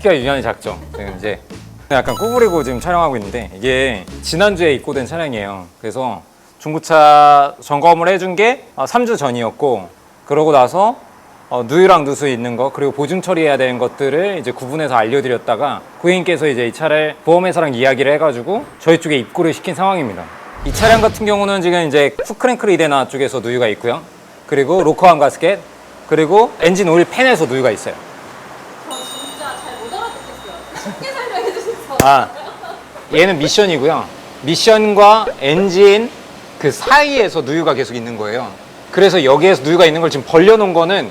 키가 유난히 작죠. 지금 이제 약간 구부리고 지금 촬영하고 있는데 이게 지난주에 입고된 차량이에요. 그래서 중고차 점검을 해준 게 3주 전이었고, 그러고 나서 누유랑 누수 있는 거 그리고 보증 처리해야 되는 것들을 이제 구분해서 알려드렸다가 고객님께서 이제 이 차를 보험회사랑 이야기를 해가지고 저희 쪽에 입고를 시킨 상황입니다. 이 차량 같은 경우는 지금 이제 훅크랭크 리데나 쪽에서 누유가 있고요. 그리고 로커암 가스켓, 그리고 엔진 오일 팬에서 누유가 있어요. 저 진짜 잘 못 알아듣겠어요. 쉽게 설명해 주셔서. 얘는 미션이고요. 미션과 엔진 그 사이에서 누유가 계속 있는 거예요. 그래서 여기에서 누유가 있는 걸 지금 벌려놓은 거는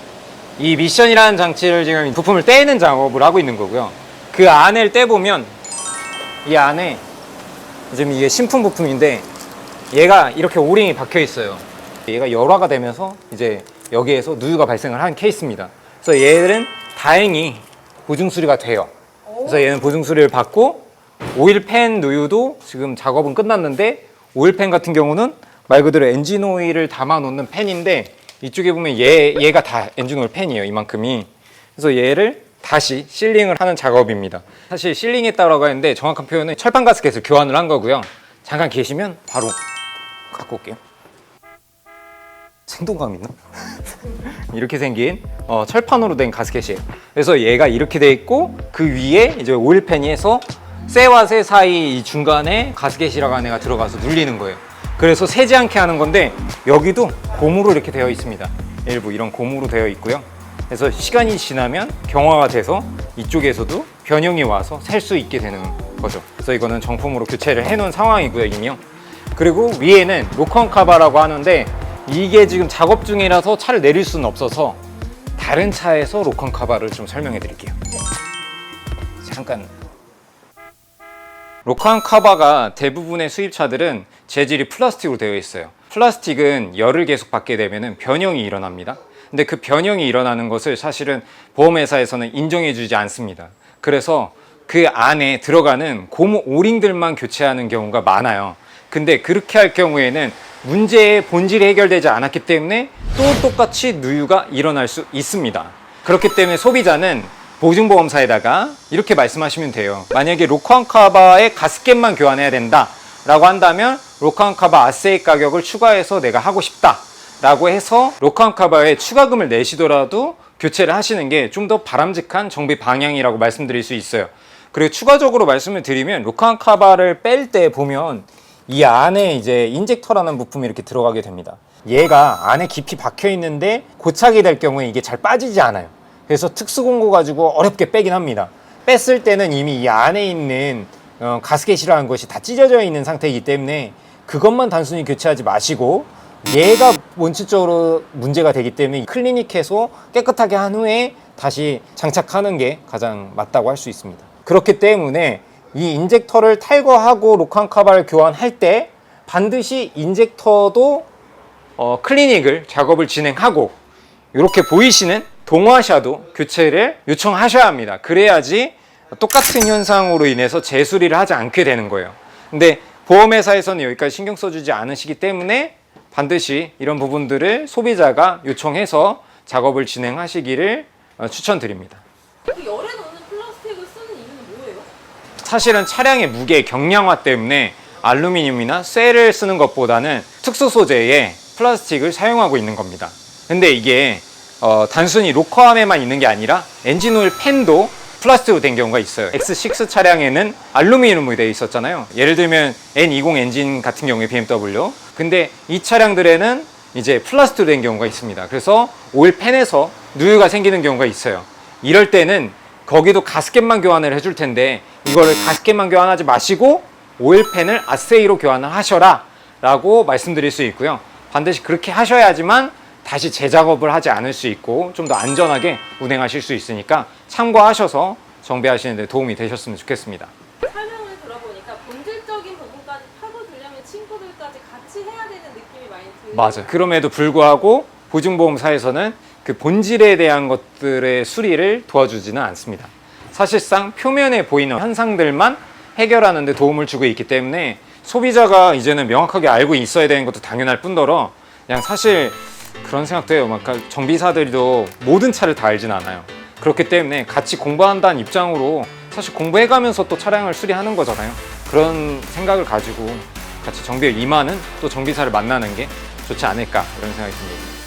이 미션이라는 장치를 지금 부품을 떼는 작업을 하고 있는 거고요. 그 안을 떼보면 이 안에 지금 이게 신품 부품인데 얘가 이렇게 오링이 박혀 있어요. 얘가 열화가 되면서 이제 여기에서 누유가 발생을 한 케이스입니다. 그래서 얘는 다행히 보증 수리가 돼요. 그래서 얘는 보증 수리를 받고 오일팬 누유도 지금 작업은 끝났는데, 오일팬 같은 경우는 말 그대로 엔진 오일을 담아 놓는 팬인데 이쪽에 보면 얘가 다 엔진 오일 팬이에요, 이만큼이. 그래서 얘를 다시 실링을 하는 작업입니다. 사실 실링했다고 하는데 정확한 표현은 철판 가스켓을 교환을 한 거고요. 잠깐 계시면 바로 갖고 올게요. 생동감 있나? 이렇게 생긴 철판으로 된 가스켓이에요. 그래서 얘가 이렇게 돼 있고 그 위에 이제 오일팬이 해서 쇠와 쇠 사이 이 중간에 가스켓이라고 하는 애가 들어가서 눌리는 거예요. 그래서 새지 않게 하는 건데 여기도 고무로 이렇게 되어 있습니다. 일부 이런 고무로 되어 있고요. 그래서 시간이 지나면 경화가 돼서 이쪽에서도 변형이 와서 셀 수 있게 되는 거죠. 그래서 이거는 정품으로 교체를 해놓은 상황이고요, 이미요. 그리고 위에는 로컨 카바라고 하는데 이게 지금 작업 중이라서 차를 내릴 수는 없어서 다른 차에서 로컨 카바를 좀 설명해 드릴게요. 잠깐. 로컨 카바가 대부분의 수입차들은 재질이 플라스틱으로 되어 있어요. 플라스틱은 열을 계속 받게 되면 변형이 일어납니다. 근데 그 변형이 일어나는 것을 사실은 보험회사에서는 인정해 주지 않습니다. 그래서 그 안에 들어가는 고무 오링들만 교체하는 경우가 많아요. 근데 그렇게 할 경우에는 문제의 본질이 해결되지 않았기 때문에 또 똑같이 누유가 일어날 수 있습니다. 그렇기 때문에 소비자는 보증보험사에다가 이렇게 말씀하시면 돼요. 만약에 로컨 카바의 가스켓만 교환해야 된다 라고 한다면 로컨 카바 아세이 가격을 추가해서 내가 하고 싶다 라고 해서 로컨 카바에 추가금을 내시더라도 교체를 하시는 게 좀 더 바람직한 정비 방향이라고 말씀드릴 수 있어요. 그리고 추가적으로 말씀을 드리면 로컨 카바를 뺄 때 보면 이 안에 이제 인젝터라는 부품이 이렇게 들어가게 됩니다. 얘가 안에 깊이 박혀 있는데 고착이 될 경우에 이게 잘 빠지지 않아요. 그래서 특수공구 가지고 어렵게 빼긴 합니다. 뺐을 때는 이미 이 안에 있는 가스켓이라는 것이 다 찢어져 있는 상태이기 때문에 그것만 단순히 교체하지 마시고 얘가 원칙적으로 문제가 되기 때문에 클리닉해서 깨끗하게 한 후에 다시 장착하는 게 가장 맞다고 할 수 있습니다. 그렇기 때문에 이 인젝터를 탈거하고 로컨 카바를 교환할 때 반드시 인젝터도 클리닉을 작업을 진행하고 이렇게 보이시는 동화샤도 교체를 요청하셔야 합니다. 그래야지 똑같은 현상으로 인해서 재수리를 하지 않게 되는 거예요. 근데 보험회사에서는 여기까지 신경 써주지 않으시기 때문에 반드시 이런 부분들을 소비자가 요청해서 작업을 진행하시기를 추천드립니다. 열에 넣는 플라스틱을 쓰는 이유는 뭐예요? 사실은 차량의 무게 경량화 때문에 알루미늄이나 쇠를 쓰는 것보다는 특수 소재의 플라스틱을 사용하고 있는 겁니다. 근데 이게 단순히 로커함에만 있는 게 아니라 엔진 오일 팬도 플라스틱으로 된 경우가 있어요. X6 차량에는 알루미늄으로 되어 있었잖아요. 예를 들면 N20 엔진 같은 경우에 BMW. 근데 이 차량들에는 이제 플라스틱으로 된 경우가 있습니다. 그래서 오일 팬에서 누유가 생기는 경우가 있어요. 이럴 때는 거기도 가스켓만 교환을 해줄 텐데 이거를 가스켓만 교환하지 마시고 오일팬을 아세이로 교환을 하셔라 라고 말씀드릴 수 있고요. 반드시 그렇게 하셔야지만 다시 재작업을 하지 않을 수 있고 좀 더 안전하게 운행하실 수 있으니까 참고하셔서 정비하시는 데 도움이 되셨으면 좋겠습니다. 설명을 들어보니까 본질적인 부분까지 파고들려면 친구들까지 같이 해야 되는 느낌이 많이 들어요. 맞아요. 그럼에도 불구하고 보증보험사에서는 그 본질에 대한 것들의 수리를 도와주지는 않습니다. 사실상 표면에 보이는 현상들만 해결하는 데 도움을 주고 있기 때문에 소비자가 이제는 명확하게 알고 있어야 되는 것도 당연할 뿐더러 그냥 사실 그런 생각도 해요. 막 정비사들도 모든 차를 다 알진 않아요. 그렇기 때문에 같이 공부한다는 입장으로 사실 공부해가면서 또 차량을 수리하는 거잖아요. 그런 생각을 가지고 같이 정비에 임하는 또 정비사를 만나는 게 좋지 않을까 이런 생각이 듭니다.